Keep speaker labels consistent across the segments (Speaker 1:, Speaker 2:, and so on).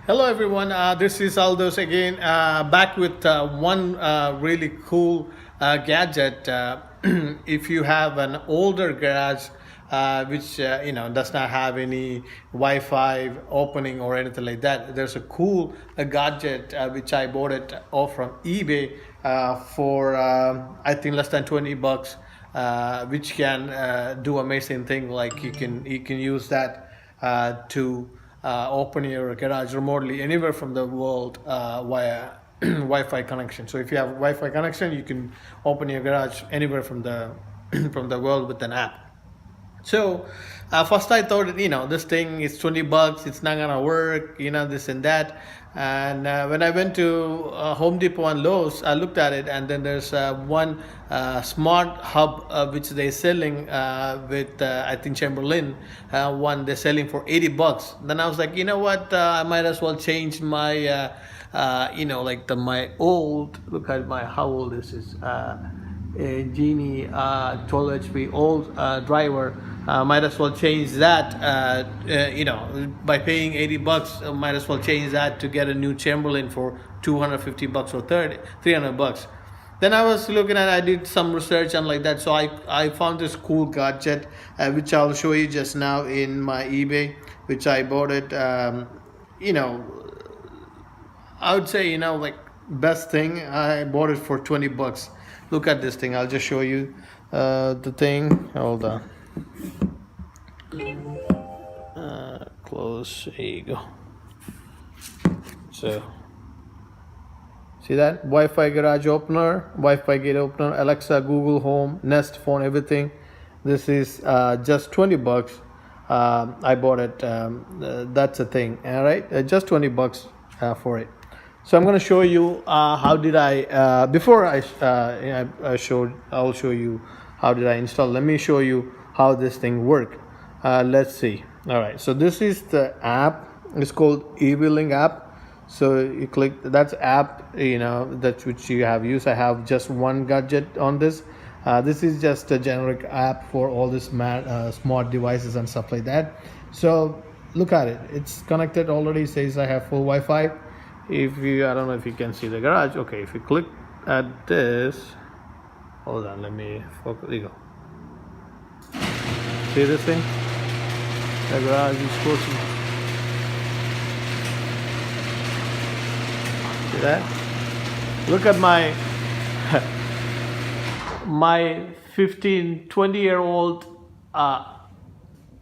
Speaker 1: Hello everyone, this is Aldous again, back with one really cool gadget. If you have an older garage which does not have any Wi-Fi opening or anything like that, there's a cool gadget which I bought it off from eBay for I think less than $20, which can do amazing thing, like you can use that to open your garage remotely anywhere from the world via Wi-Fi connection. So if you have Wi-Fi connection, you can open your garage anywhere from the from the world with an app. So first I thought, this thing is $20, it's not gonna work, this and that. And when I went to Home Depot and Lowe's, I looked at it, and then there's one smart hub which they're selling with I think Chamberlain one they're selling for $80. Then I was like, you know what? I might as well change my like my old. Look at how old this is. A Genie 12 HP old driver. Might as well change that. By paying $80, might as well change that to get a new Chamberlain for $250 or $300. Then I was looking at, I did some research and like that, so I found this cool gadget which I'll show you just now in my eBay, which I bought it. I would say, like, best thing, I bought it for $20. Look at this thing. I'll just show you the thing. Hold on. Close. There you go. So see that? Wi-Fi garage opener, Wi-Fi gate opener, Alexa, Google Home, Nest phone, everything. This is just $20. I bought it. That's a thing. All right, just $20 for it. So I'm going to show you how did I before I'll show you how did I install. Let me show you how this thing worked. Let's see. All right, so this is the app. It's called eBilling app. So you click, that's app, that's which you have used. I have just one gadget on this. This is just a generic app for all this smart devices and stuff like that. So look at it. It's connected already. It says I have full Wi-Fi. I don't know if you can see the garage. Okay, if you click at this, hold on, let me focus. There you go. See this thing? The garage is closing. See that? Look at my my 20-year-old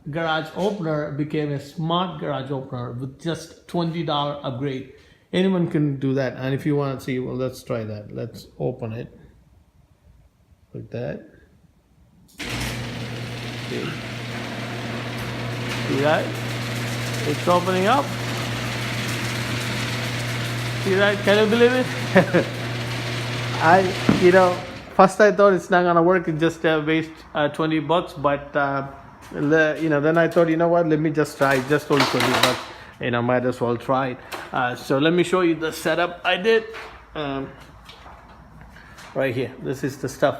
Speaker 1: garage opener became a smart garage opener with just $20 upgrade. Anyone can do that. And if you want to see, well, let's try that. Let's open it like that. See that? It's opening up. See that? Can you believe it? First I thought it's not gonna work. It just waste $20, but then I thought, let me just try. Just only $20. Might as well try it. So let me show you the setup I did. Right here. This is the stuff.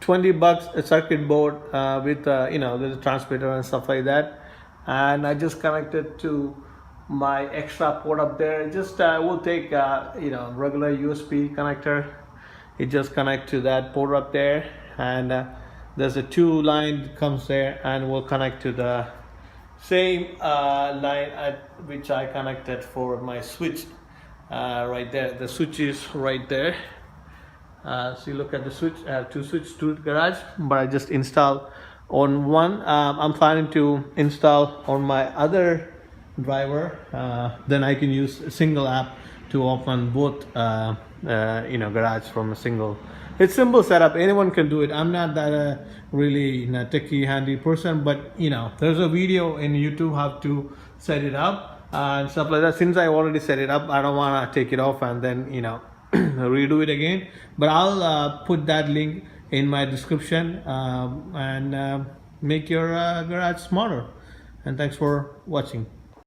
Speaker 1: $20, a circuit board with there's a transmitter and stuff like that. And I just connected to my extra port up there. Just will take regular USB connector. It just connect to that port up there, and there's a 2 line that comes there, and will connect to the same line at which I connected for my switch right there. The switch is right there. So you look at the switch. I have 2 switches to the garage, but I just installed on one. I'm planning to install on my other driver. Then I can use a single app to open both garage from a single. It's simple setup. Anyone can do it. I'm not that really techie handy person, but there's a video in YouTube how to set it up and stuff like that. Since I already set it up, I don't want to take it off and then redo it again. But I'll put that link in my description and make your garage smarter. And thanks for watching.